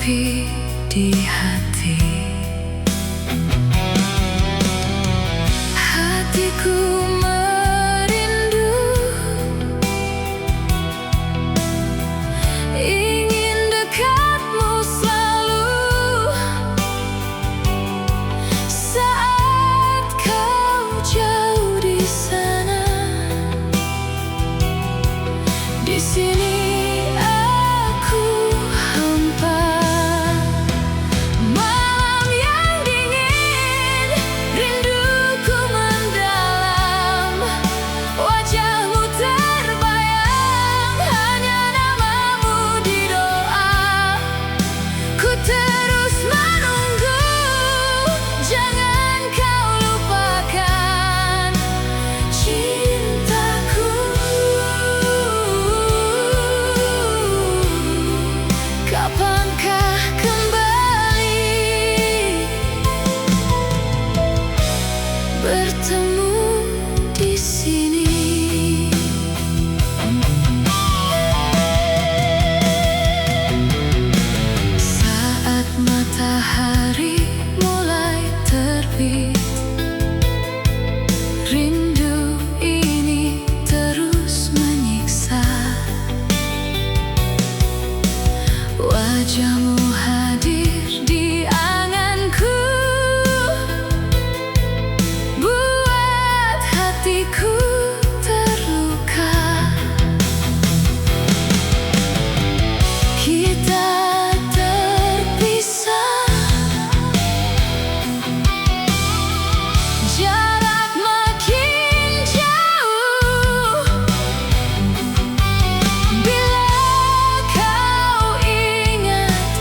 sepi di hati. Hatiku merindu, ingin dekatmu selalu. Saat kau jauh di sana, di sini bertemu di sini. Saat matahari mulai terbit, rindu ini terus menyiksa. Wajahmu hadir di anganku, hatiku terluka. Kita terpisah, jarak makin jauh. Bila kau ingat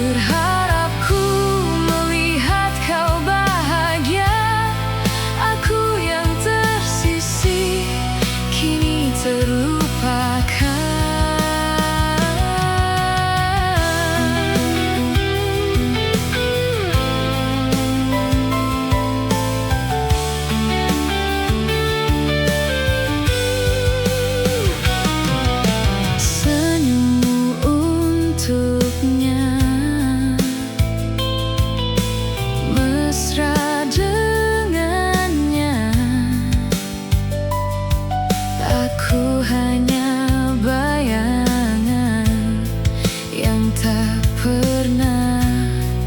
Hancur harapku melihat kau bahagia. Aku yang tersisih kini terlupakan. Aku hanya bayangan yang tak pernah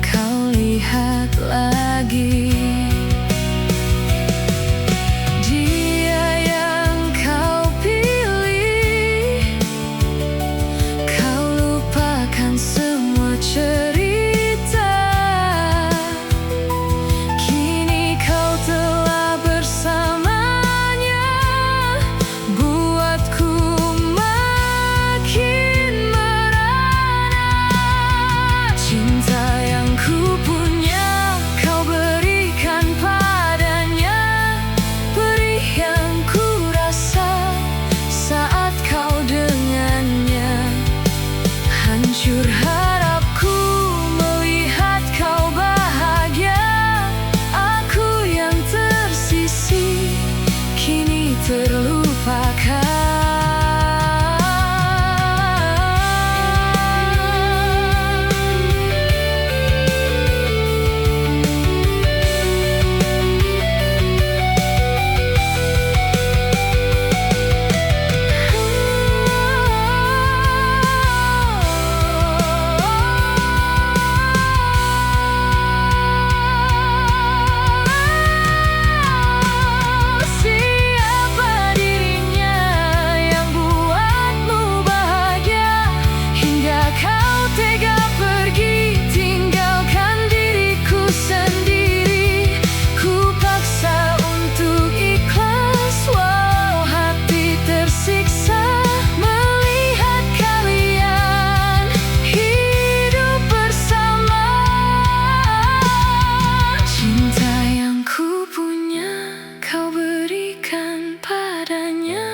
kau lihat lagi. Dia yang kau pilih, kau lupakan semua cerita. Kini kau telah bersamanya, buatku makin merana. Cinta yang ku punya kau berikan padanya, perih yang ku rasa saat kau dengannya. Hancur harapku melihat kau bahagia. Aku yang tersisih kini terlupakan. Siapa dirinya yang buatmu bahagia, hingga kau tega pergi tinggalkan diriku sendiri. Ku paksa untuk ikhlas walau hati tersiksa melihat kalian hidup bersama. Cinta yang ku punya kau berikan padanya,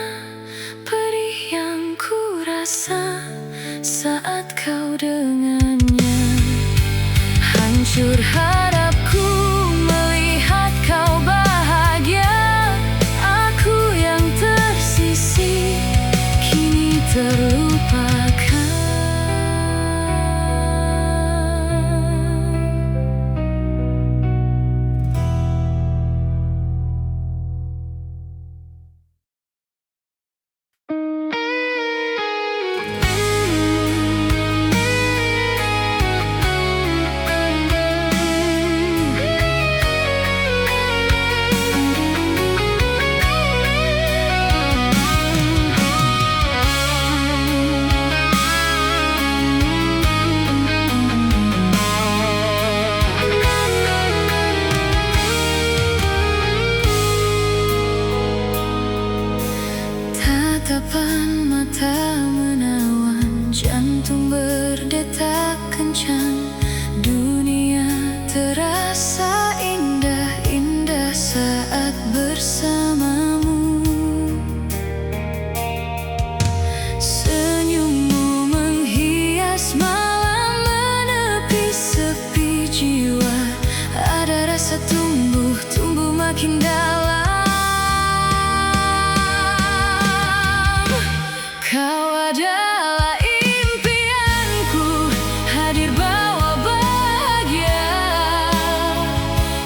perih yang ku rasa saat kau dengannya. Hancur harapku melihat kau bahagia. Aku yang tersisih kini terlupakan. Tatapan mata menawan, jantung berdetak kencang. Dunia terasa indah-indah saat bersamamu. Senyummu menghias malam, menepi sepi jiwa. Ada rasa tumbuh makin dalam. Kau adalah impianku, hadir bawa bahagia,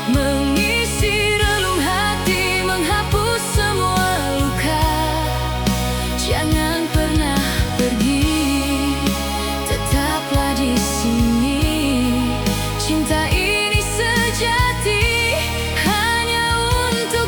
mengisi relung hati, menghapus semua luka. Jangan pernah pergi, tetaplah di sini. Cinta ini sejati hanya untuk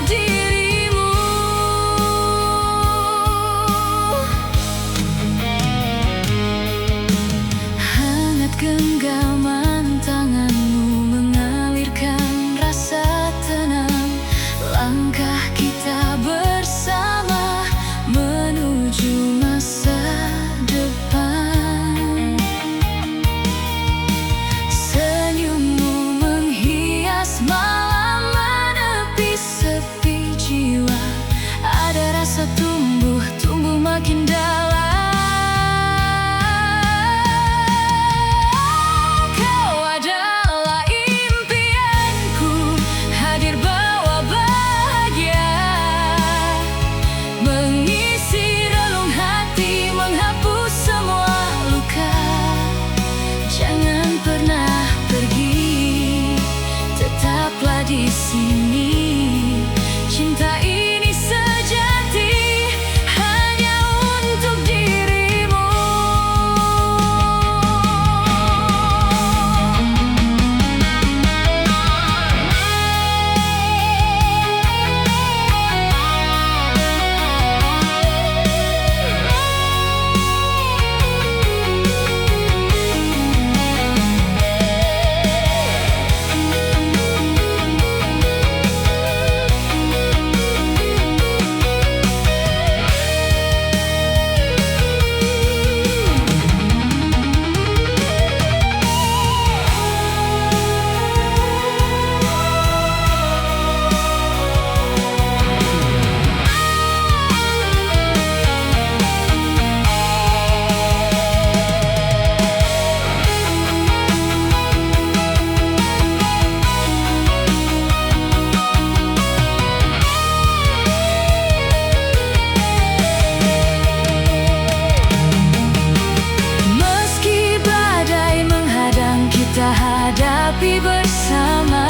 hadapi bersama.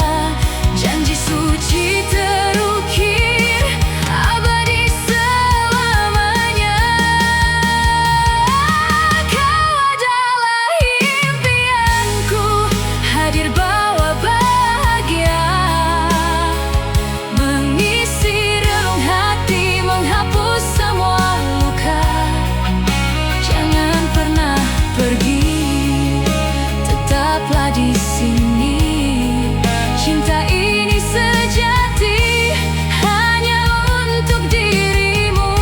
Janji suci terukir abadi selamanya. Kau adalah impianku, hadir bawa bahagia, mengisi relung hati, menghapus semua luka. Jangan pernah pergi, tetaplah di sini. Cinta ini sejati, hanya untuk dirimu.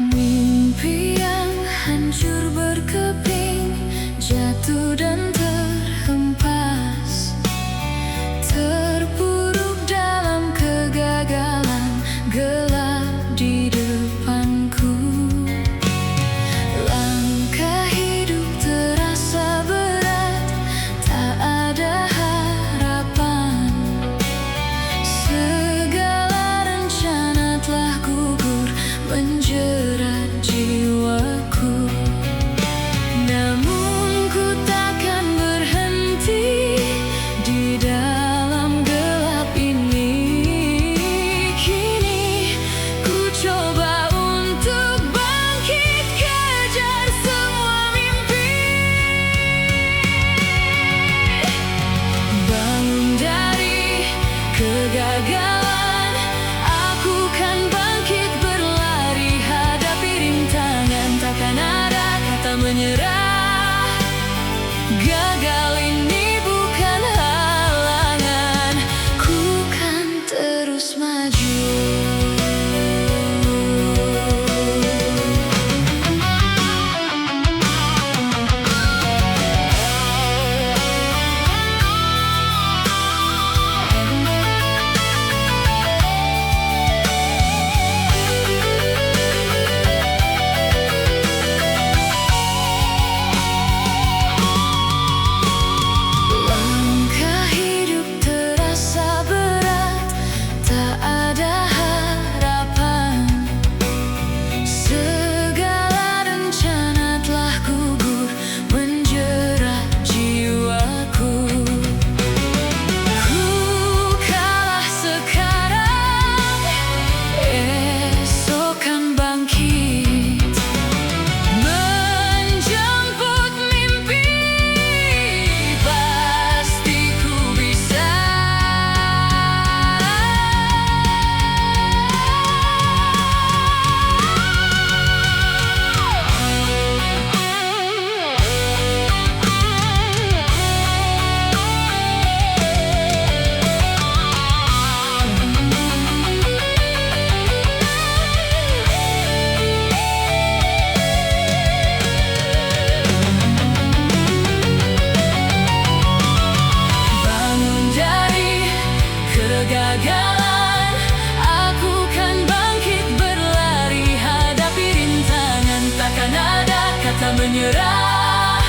Mimpi yang hancur berkeping, jatuh dan terhempas, terpuruk dalam kegagalan, gelap di depanku. Langkah hidup terasa berat, tak ada harapan. Segala rencana telah gugur, menjerat jiwaku. Namun ku takkan berhenti di dalam gelap ini. Kini ku coba untuk bangkit, kejar semua mimpi. Bangun dari kegagalan, aku kan bangkit berlari, hadapi rintangan, takkan ada kata menyerah. Gagal ini bukan halangan, ku kan terus maju. Langkah hidup terasa berat, tak ada harapan. Segala rencana telah gugur, menjerat jiwaku. Ku kalah sekarang, esok kan bangkit, menjemput mimpi. Pasti ku bisa. Bangun dari kegagalan, aku kan bangkit berlari, hadapi rintangan, takkan ada kata menyerah.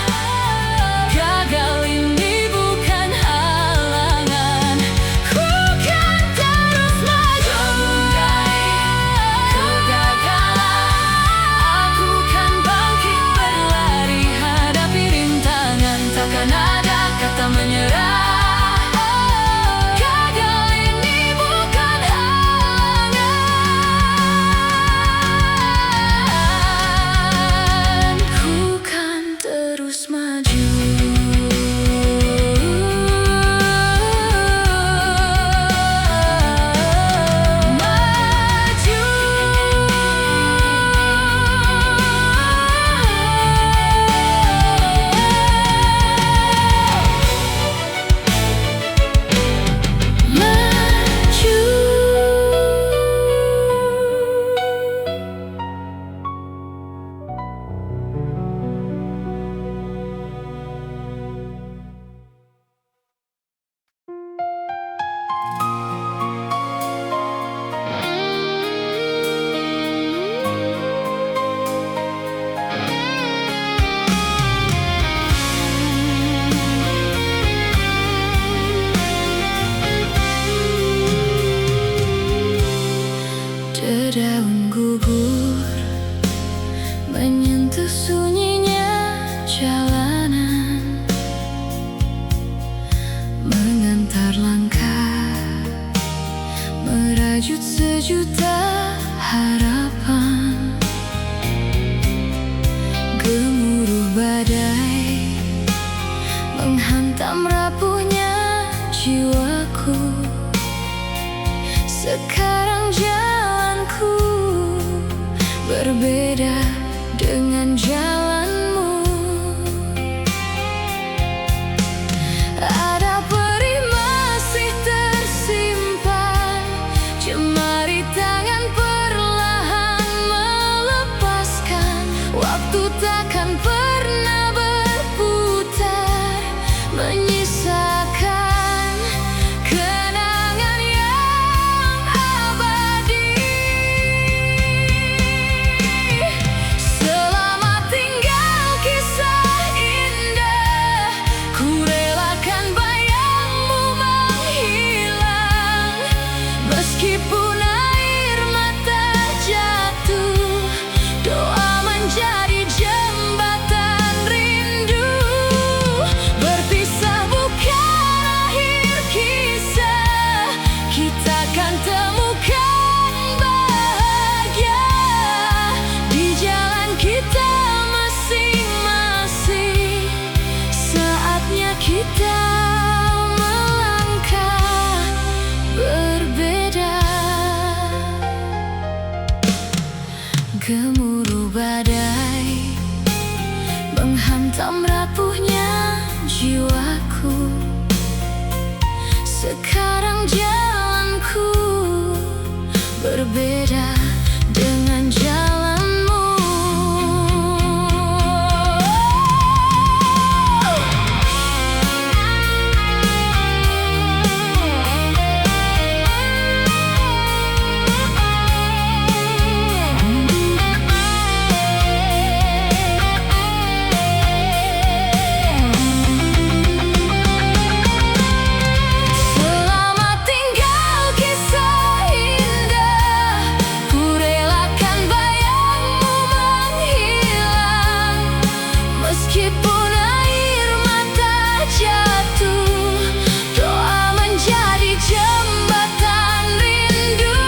Gagal ini bukan halangan, ku kan terus maju. Dari kegagalan, aku kan bangkit berlari, hadapi rintangan, takkan ada kata menyerah. Gagal ini bukan halangan, ku kan sebentar langkah merajut sejuta harapan. Gemuruh badai menghantam rapuhnya jiwaku. Sekarang jalanku berbeda dengan jalanmu. Ada perih masih tersimpan, jemari tangan perlahan melepaskan. Waktu takkan pernah berputar, menyisakan kenangan yang abadi. Selamat tinggal kisah indah, ku relakan bayangmu menghilang. Meskipun air mata jatuh, doa menjadi jembatan rindu. Berpisah bukan akhir kisah, kita akan temukan bahagia di jalan kita masing-masing. Saatnya kita melangkah berbeda. Gemuruh badai menghantam rapuhnya jiwaku. Sekarang jalanku berbeda dengan jalanmu. Selamat tinggal kisah indah, ku relakan bayangmu menghilang. Meskipun air mata jatuh, doa menjadi jembatan rindu.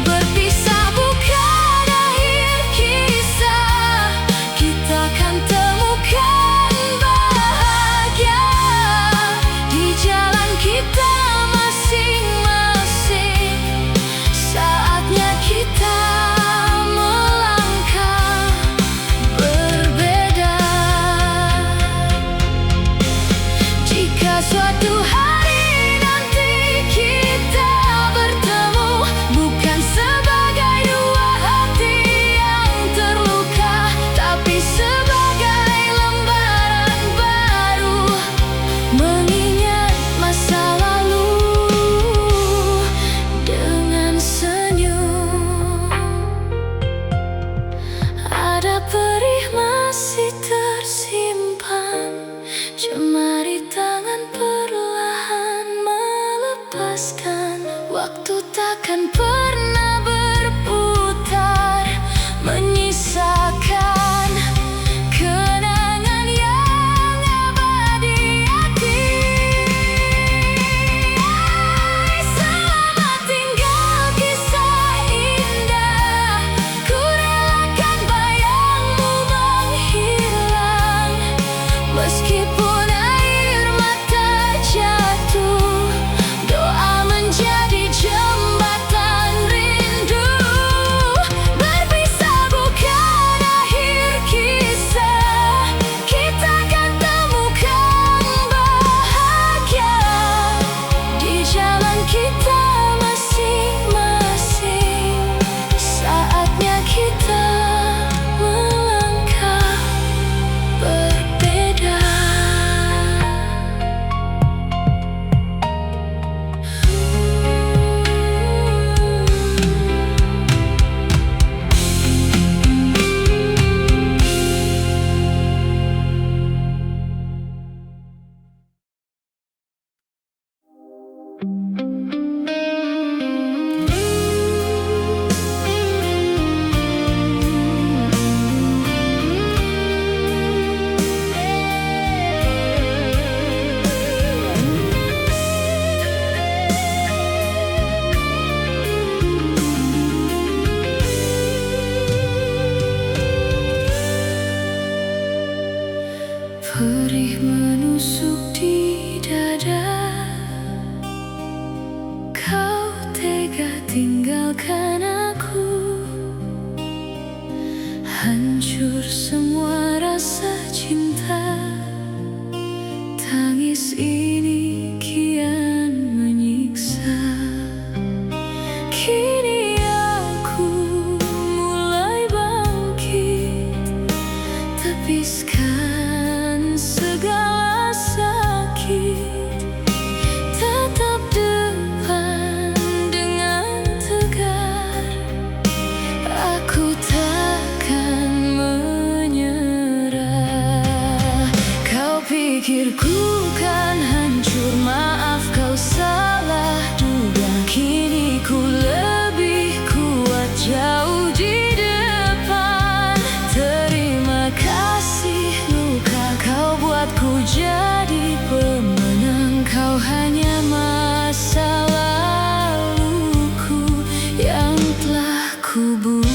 Berpisah bukan akhir kisah, kita akan temukan bahagia di jalan kita masing-masing. Saatnya kita melangkah berbeda. Jika suatu hari nanti kita bertemu, bukan sebagai dua hati yang terluka, tapi sebagai lembaran baru, mengingat masa lalu dengan senyum. Ada perih masih tersimpan, jemari tangan perlahan melepaskan. Waktu takkan pernah berputar, menyisakan kenangan yang abadi. Selamat tinggal kisah indah, ku relakan bayangmu menghilang. Meskipun air mata jatuh, doa menjadi jembatan tangis ini kian menyiksa. Kini aku mulai bangkit, tepiskan segala sakit, tetap depan dengan tegar. Aku takkan menyerah. Kau pikir ku kan hancur, maaf kau salah duga. Kini ku lebih kuat jauh di depan. Terima kasih luka kau buatku jadi pemenang. Kau hanya masa laluku yang telah ku buang.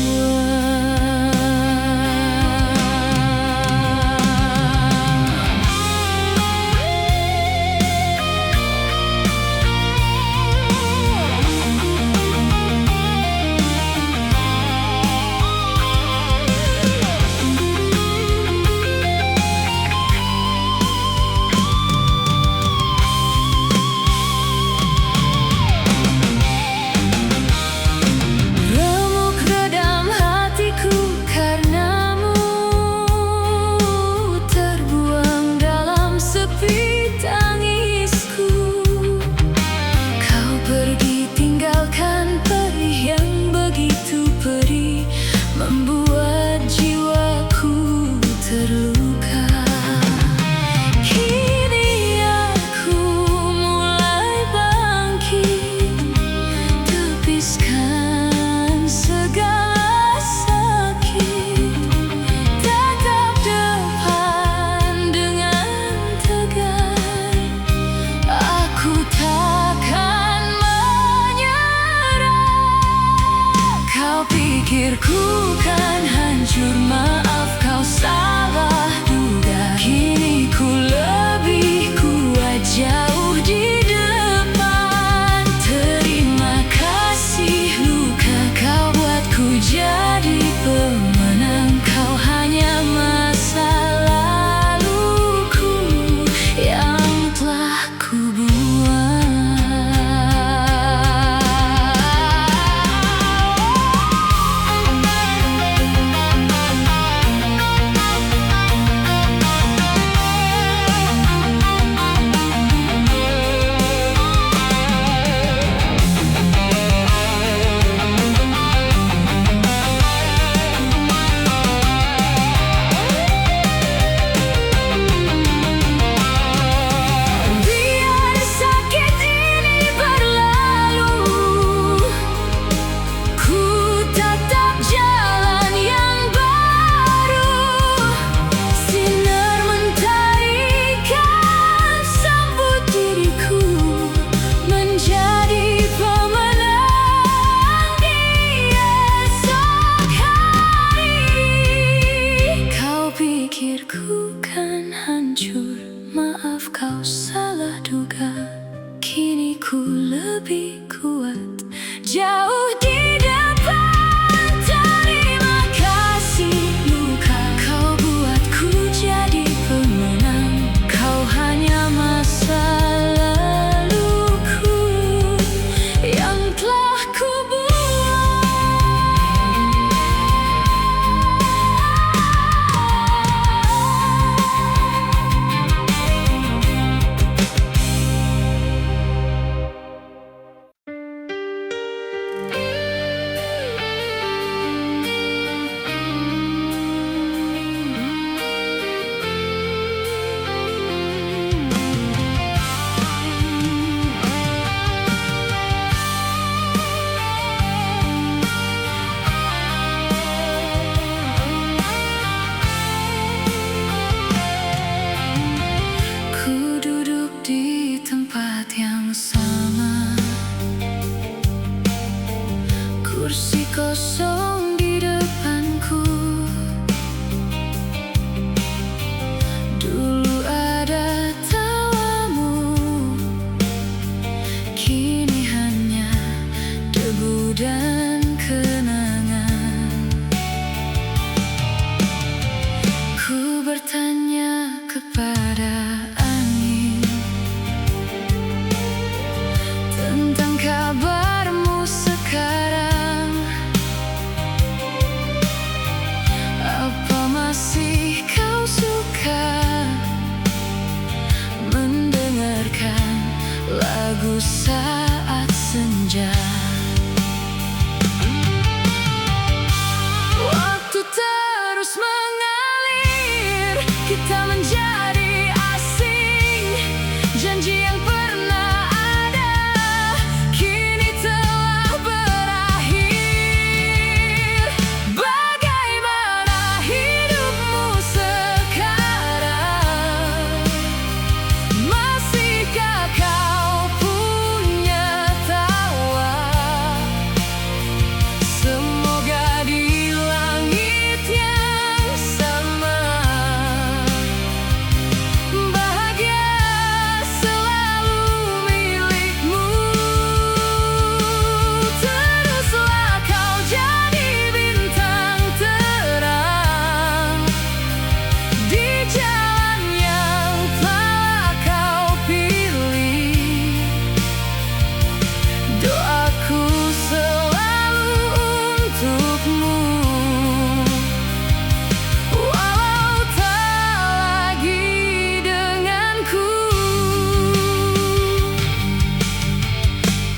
Membuat jiwaku terluka. Kini aku mulai bangkit, tepiskan segala sakit, tetap depan dengan tegar. Aku takkan menyerah. Kau pikir ku kan hancur, maaf kau salah duga. Kini ku lebih kuat jauh di depan. Terima kasih luka kau buatku jadi pemenang. Kau hanya masa laluku yang telah ku buang. Pikirku kan hancur, maaf kau salah duga. Kini ku lebih kuat jauh di depan. Terima kasih luka kau buatku jadi pemenang. Kau hanya masa laluku yang telah ku buang. saat senja. Waktu terus mengalir, kita menjadi asing. Janji yang pernah ada kini telah berakhir. Bagaimana hidupmu sekarang? Masihkah kau punya tawa? Semoga di langit yang sama bahagia selalu milikmu. Teruslah kau jadi bintang terang di jalan yang telah kau pilih. Doaku selalu untukmu, walau tak lagi denganku.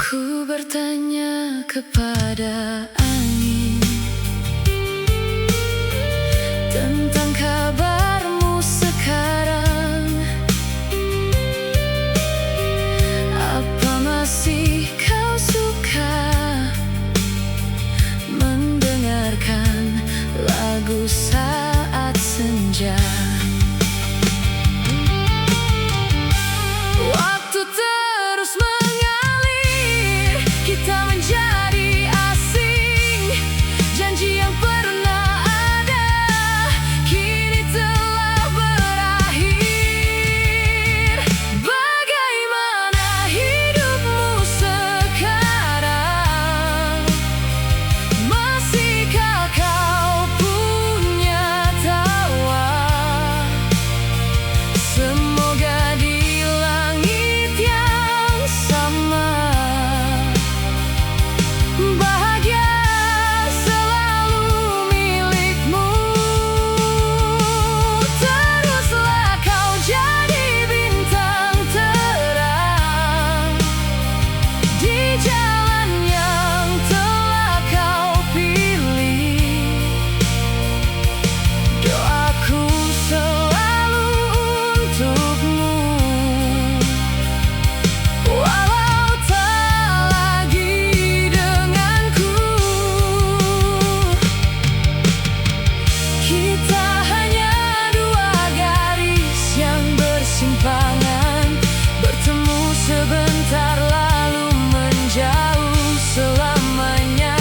Ku bertanya kepada angin tentang kabarmu sekarang. Apa masih kau suka mendengarkan lagu saat senja? Waktu terus mengalir, kita menjadi asing. Janji yang pernah ada kini telah berakhir. Bagaimana hidupmu sekarang? Masihkah kau punya tawa? Semoga di langit yang sama bahagia selalu milikmu. Teruslah kau jadi bintang terang di jalan yang telah kau pilih. Doaku selalu untukmu, walau tak lagi denganku. Kita hanya dua garis yang bersimpangan, bertemu sebentar lalu menjauh selamanya.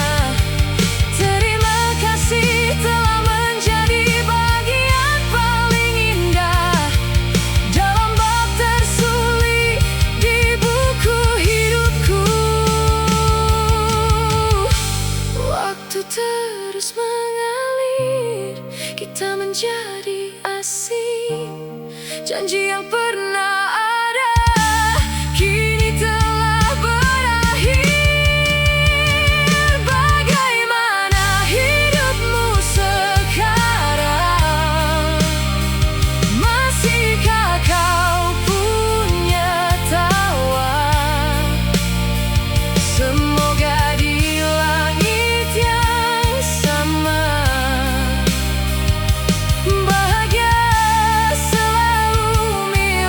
Terima kasih telah menjadi bagian paling indah dalam bab tersulit di buku hidupku. Waktu terus mengalir, kita menjadi asing. Janji yang pernah ada kini telah berakhir. Bagaimana hidupmu sekarang? Masihkah kau punya tawa? Semoga di langit yang sama bahagia selalu milikmu.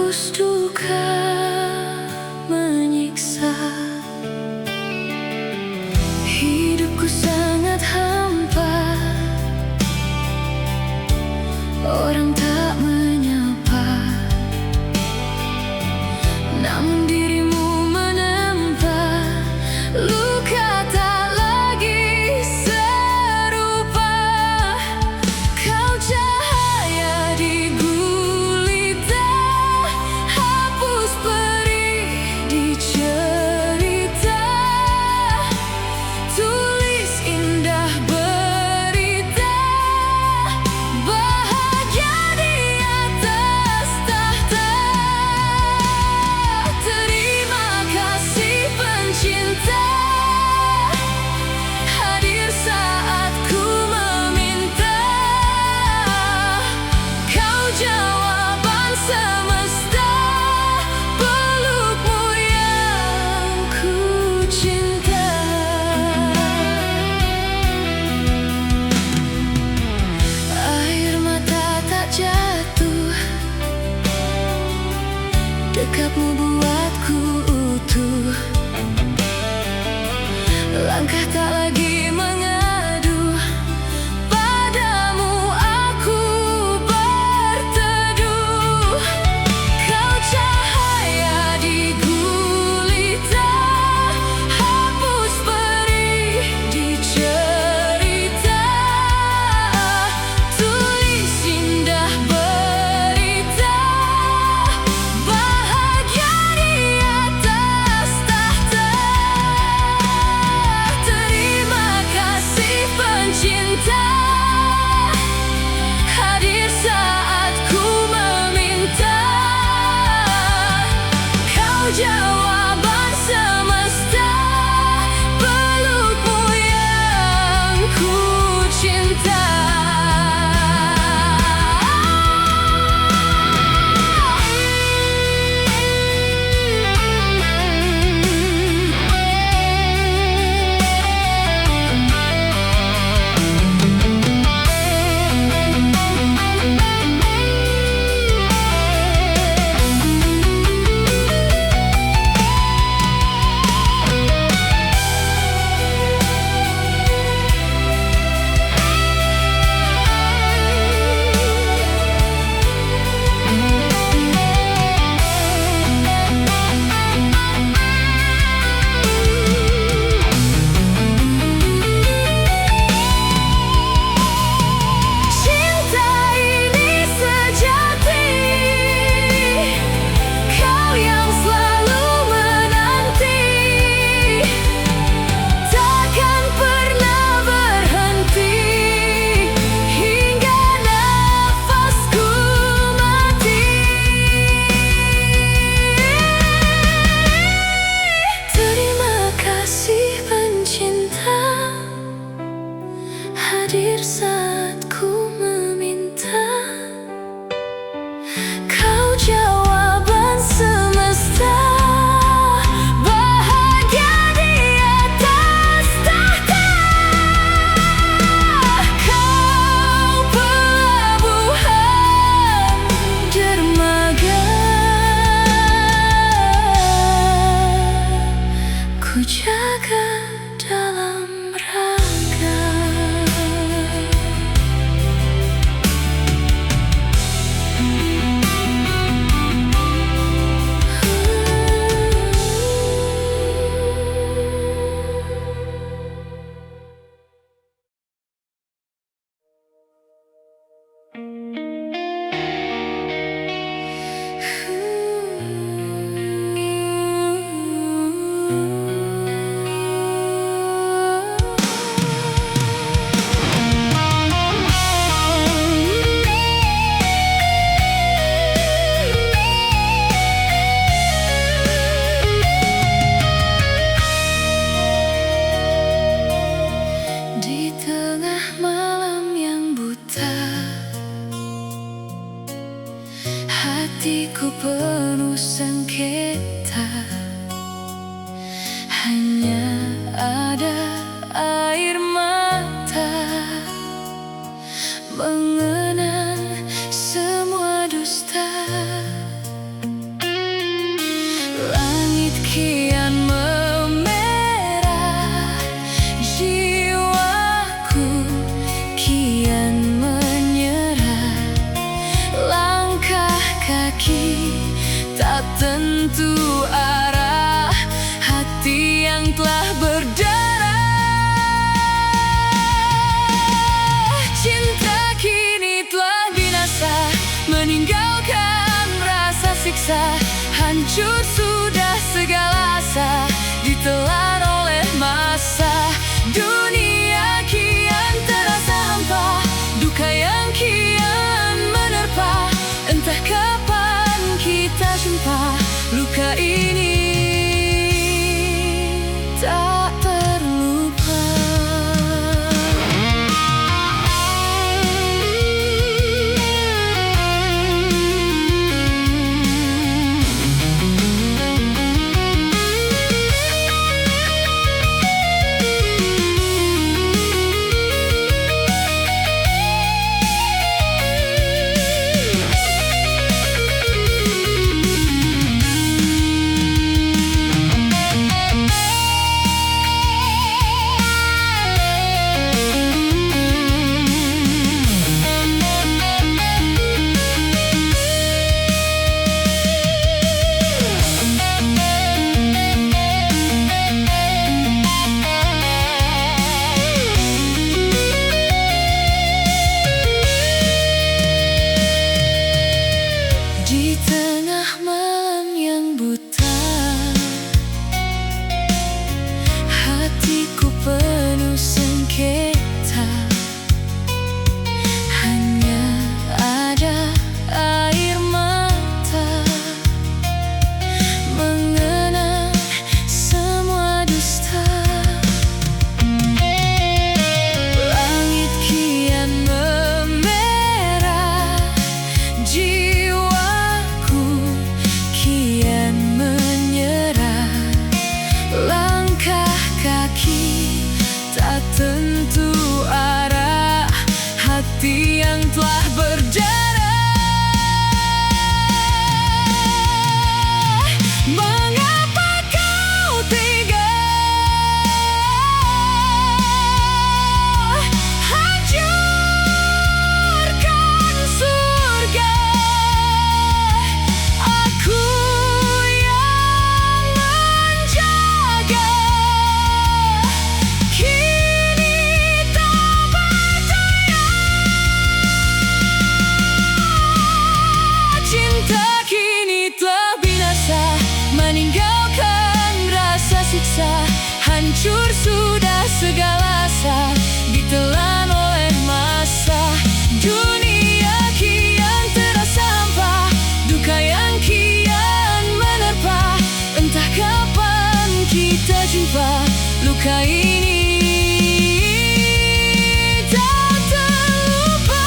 menghapus duka menyiksa. Hidupku sangat hampa, orang tak menyapa, namun dirimu menempa. Luka tak lagi serupa. Kau cahaya di gulita, hapus perih di cerita, tulis indah berita, bahagia di atas tahta. Terima kasih pencinta, hadir saat ku meminta. Kau jawaban semesta, pelukmu yang ku cinta. Air mata tak jatuh, dekapmu buatku utuh. Langkah tak lagi mengadu, padamu aku berteduh. Kau cahaya di gulita, hapus perih di cerita, tulis indah berita, bahagia di atas tahta. Terima kasih pencinta, hadir saat ku meminta. Kau jawaban semesta, pelukmu yang ku cinta. Cinta ini sejati, kau yang selalu menanti, takkan pernah berhenti hingga nafasku mati. Terima kasih pencinta, hadir saat ku meminta. Kau jawaban semesta, bahagia di atas tahta. Kau pelabuhan dermaga, ku jaga dalam raga. hatiku penuh sengketa, hanya ada air mata mengenang semua dusta. tersiksa, hancur sudah segala asa, ditelan oleh masa. Dunia kian terasa hampa, duka yang kian menerpa. Entah kapan kita jumpa, luka ini tak terlupa. Di tengah malam yang buta, hatiku penuh sengketa. Hanya ada air mata mengenang semua dusta. Langit kian memerah, jiwaku kian menyerah. Langkah kaki tak tentu arah, hati yang telah berdarah. Mengapa kau tega hancurkan surga? Aku yang menjaga kini tak percaya. Cinta kini telah binasa, meninggalkan rasa siksa. Hancur sudah segala asa, ditelan oleh masa. Dunia kian terasa hampa, duka yang kian menerpa. Entah kapan kita jumpa, luka ini tak terlupa.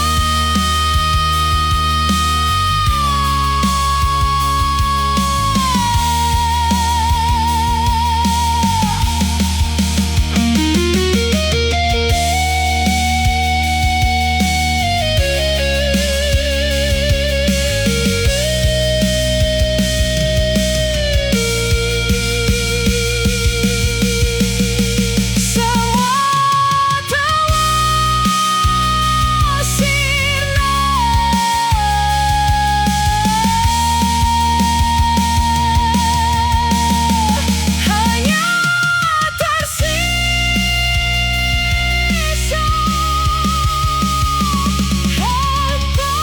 Semua telah sirna, hanya tersisa hampa.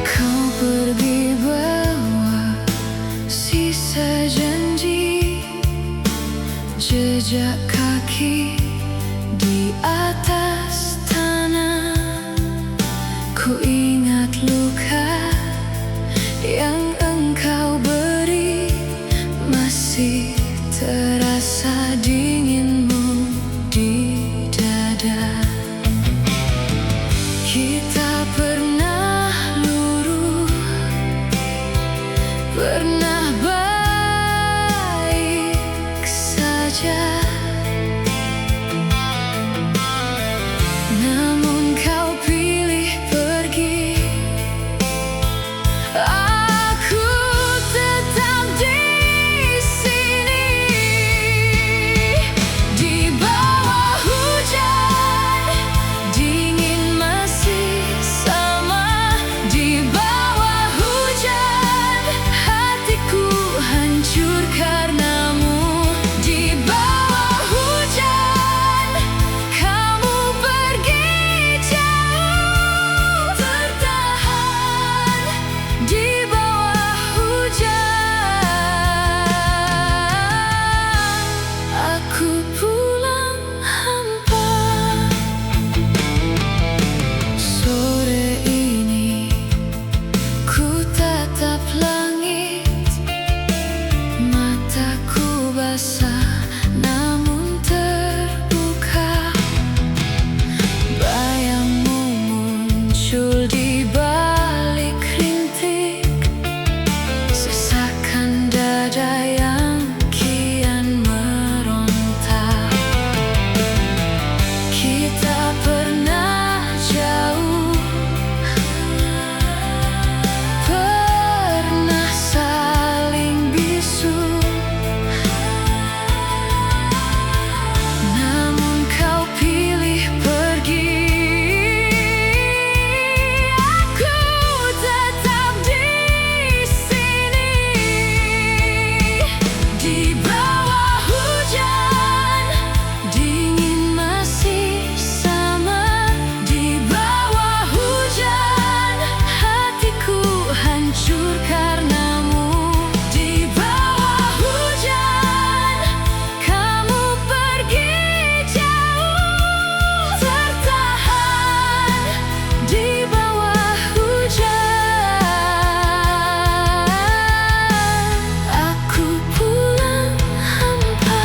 Kau pergi bawa sisa janji, jejak kaki di atas tanah. Ku ingat luka yang engkau beri, masih terasa dinginmu di dada. Kita pernah luruh, pernah baik saja. Di bawah hujan, dingin masih sama. Di bawah hujan, hatiku hancur karenamu. Di bawah hujan, kamu pergi jauh. Tertahan di bawah hujan, aku pulang hampa.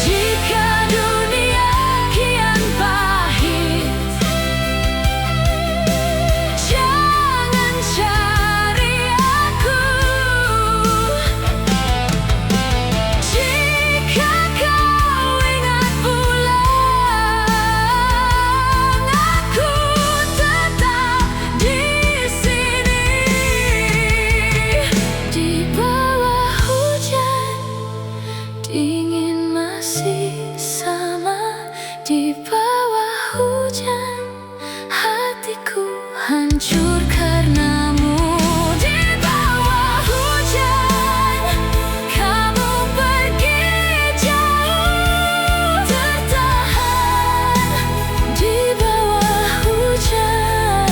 Jika dunia kian pahit, jangan cari aku. Jika kau ingat pulang, aku tetap di sini. Di bawah hujan, dingin masih sama. Di bawah hujan, hatiku hancur karenamu. Di bawah hujan, kamu pergi jauh. Tertahan di bawah hujan,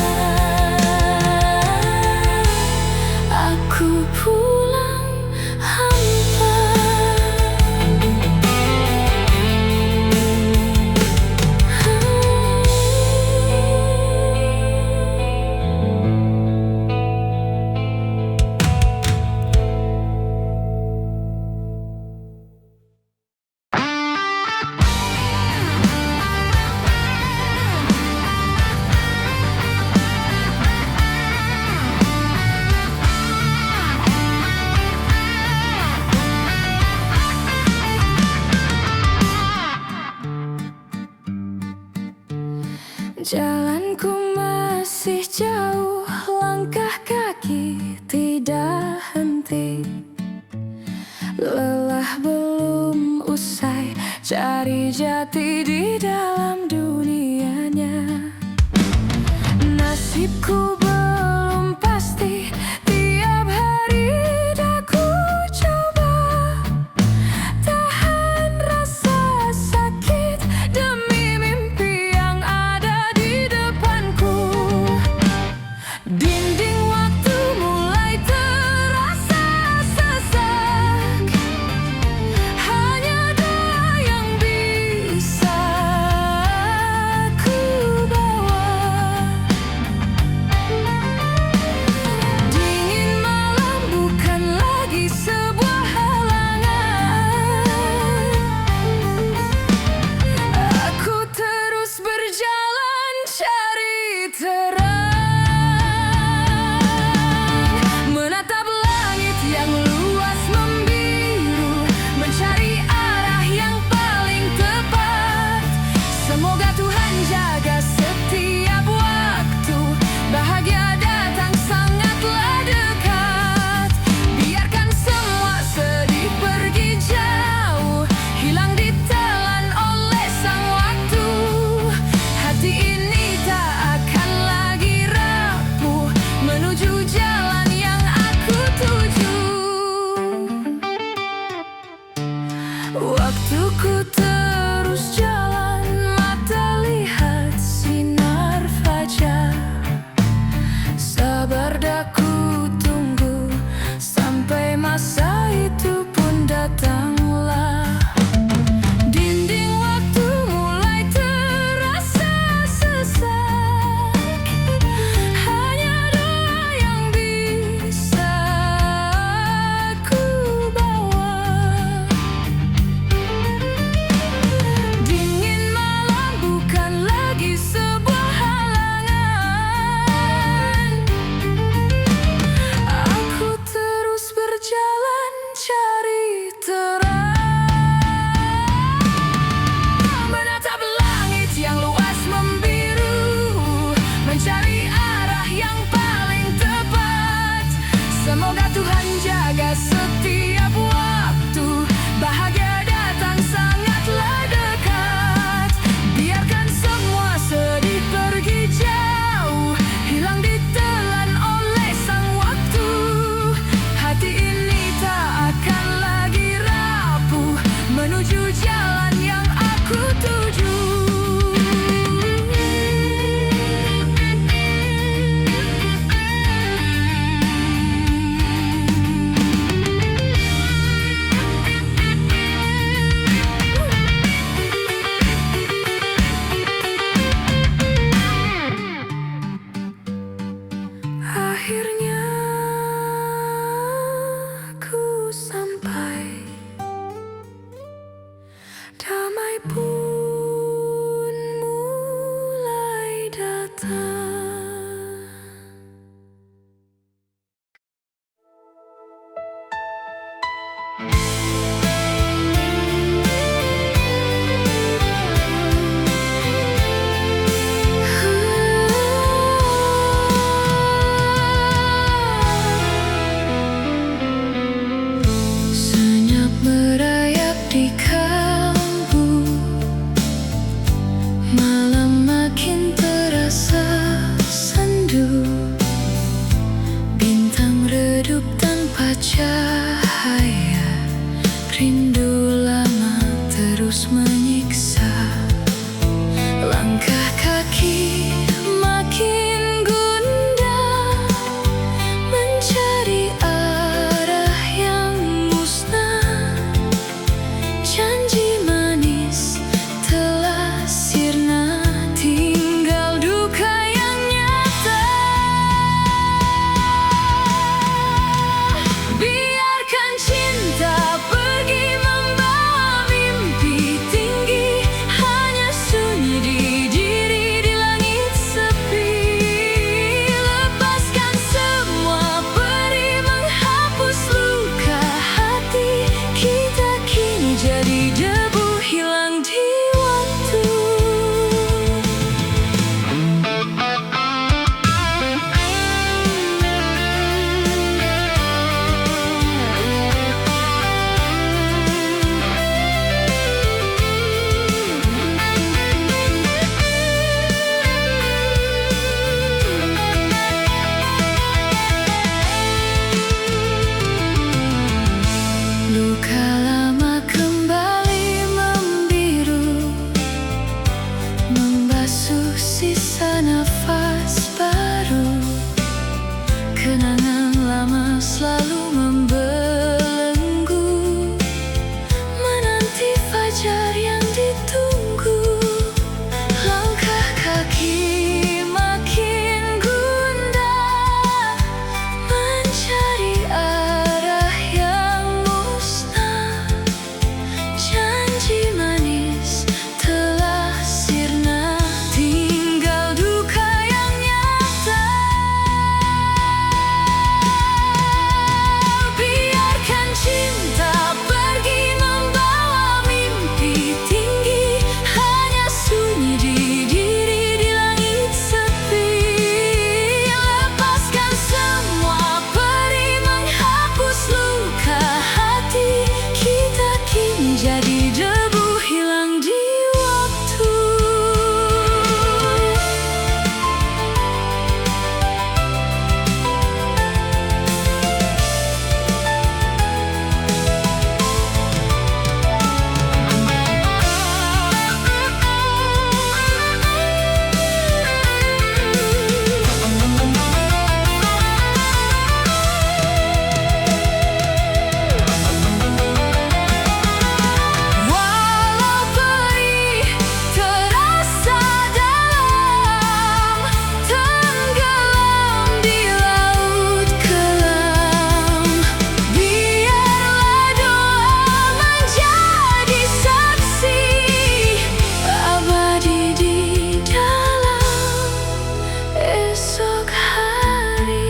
aku pulang hampa. Jalanku masih jauh, langkah kaki tidak henti. Lelah belum usai, cari jati di dalam dunianya. Nasibku belum pasti, tiap hari daku coba tahan rasa sakit demi mimpi yang ada di depanku. Dinding waktu mulai terasa sesak, hanya doa yang bisa ku bawa. Dingin malam bukan lagi sebuah halangan. Aku terus berjalan cari terang, menatap langit yang luas membiru, mencari arah yang paling tepat. Semoga Tuhan jaga setiap waktu, bahagia datang sangatlah dekat. Biarkan semua sedih pergi jauh, hilang ditelan oleh sang waktu. Hati ini tak akan lagi rapuh, menuju jalan yang aku tuju. Waktuku terus jalan, mata lihat Malam makin terasa sendu, bintang redup tanpa cahaya. Rindu lama terus menyiksa, langkah kaki makin gundah, mencari arah yang musnah. Janji manis telah sirna, tinggal duka yang nyata. Biarkan cinta pergi membawa mimpi tinggi, hanya sunyi di diri di langit sepi. Lepaskan semua perih menghapus luka hati, kita kini jadi debu hilang di waktu. Luka lama kembali membiru, membasuh sisa nafas baru. Kenangan lama selalu membelenggu, menanti fajar yang ditunggu. Langkah kaki makin gundah, mencari arah yang musnah. Janji manis telah sirna, tinggal duka yang nyata. Biarkan cinta pergi membawa mimpi tinggi, hanya sunyi di diri di langit sepi. Lepaskan semua perih menghapus luka hati, kita kini jadi debu hilang di waktu. Walau perih terasa dalam, tenggelam di laut kelam. Biarlah doa menjadi saksi abadi di dalam esok hari.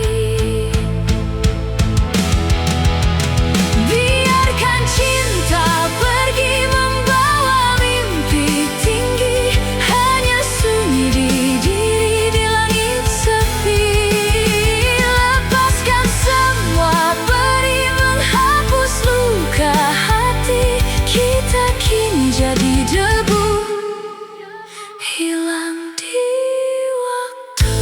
Biarkan cinta pergi membawa mimpi tinggi, hanya sunyi di diri di langit sepi. Lepaskan semua perih menghapus luka hati, kita kini jadi debu hilang di waktu.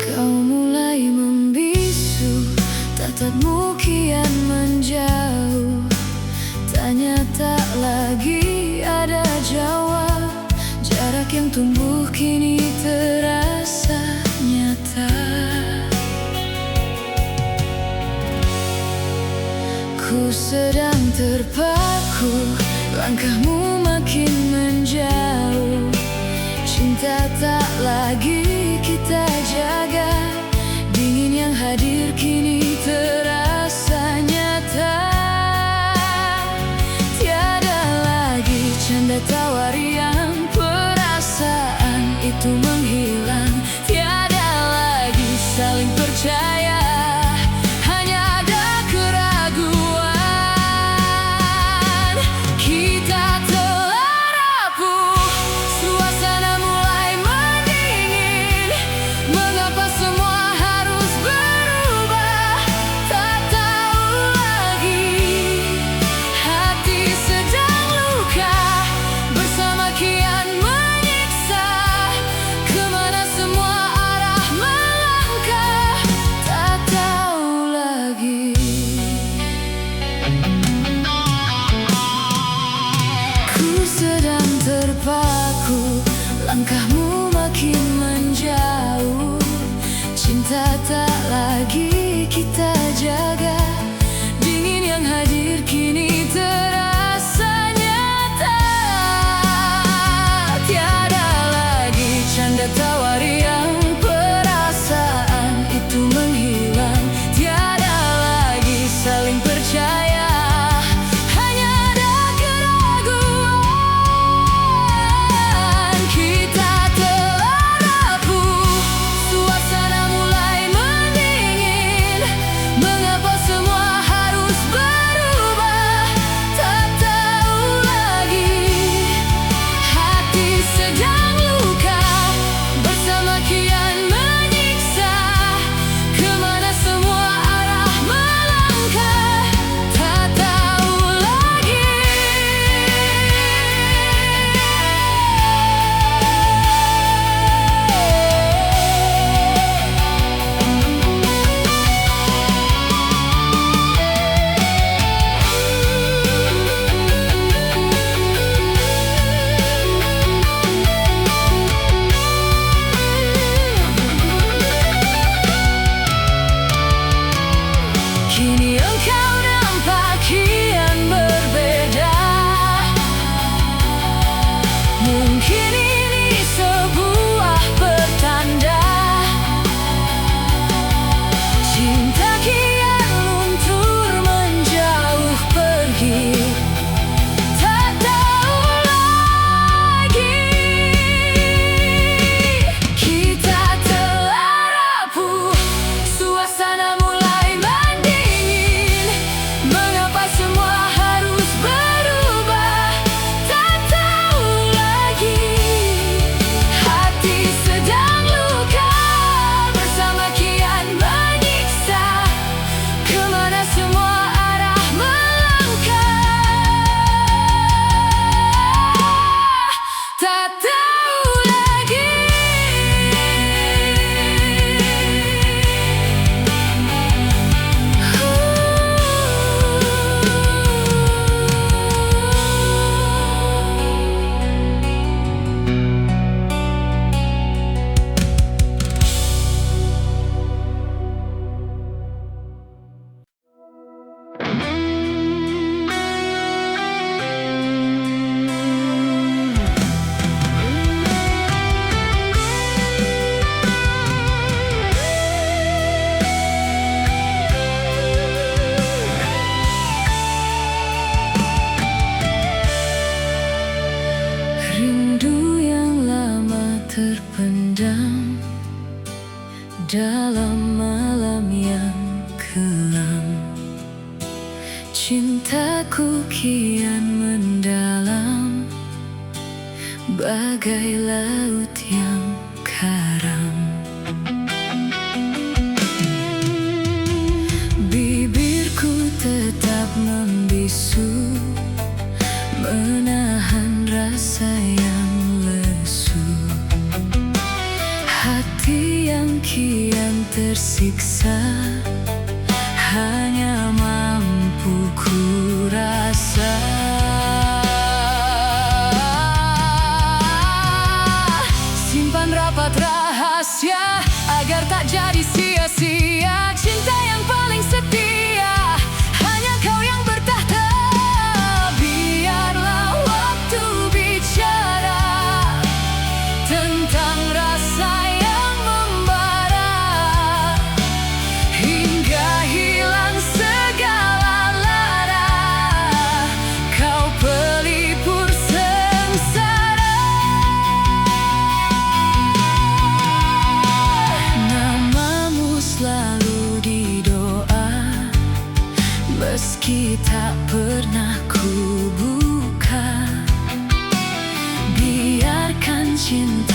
Kau mulai membisu, tatapmu kian menjauh. Tanya tak lagi ada jawab, jarak yang tumbuh kini terasa nyata. Ku sedang terpaku, langkahmu makin menjauh. Cinta tak lagi kita jaga, dingin yang hadir kini terasa nyata. Tiada lagi canda tawar yang itu menghilang. Tiada lagi saling percaya, hanya ada keraguan. Kita telah rapuh, suasana mulai mendingin. Mengapa semua harus berubah? Tak tahu lagi. Hati sedang luka, bersama kian menyiksa. Kemana semua arah melangkah? Tak tahu lagi. Ku sedang terpaku, langkahmu makin menjauh. Cinta tak lagi kita jaga, dingin yang hadir kini terasa nyata. Tiada lagi canda tawa riang, perasaan itu menghilang. Tiada lagi saling percaya, hanya ada keraguan. Kita telah rapuh, suasana mulai mendingin. Mengapa semua harus berubah? Tak tahu lagi. Hati sedang luka, bersama kian menyiksa. Kemana semua arah melangkah? Tak tahu lagi. Kini engkau nampak kian berbeda. Mungkin ini sebuah pertanda. Cinta kian luntur menjauh pergi. Tak tahu lagi. Kita telah rapuh, suasana mulai mendingin. Mengapa semua harus berubah? Tak tahu lagi. Hati sedang luka, bersama kian menyiksa. Kemana semua arah melangkah? Tak tahu lagi. Rindu yang lama terpendam dalam malam yang kelam. Cintaku kian mendalam, bagai laut yang karam. Bibirku tetap membisu, menahan rasa yang lesu. Hati yang kian tersiksa, hanya mampu ku rasa. Simpan rapat rahasia, agar tak jadi sia-sia. Cinta yang paling setia, hanya kau yang bertahta. Biarlah waktu bicara tentang rasa yang membara, hingga hilang segala lara. Kau pelipur sengsara. cinta.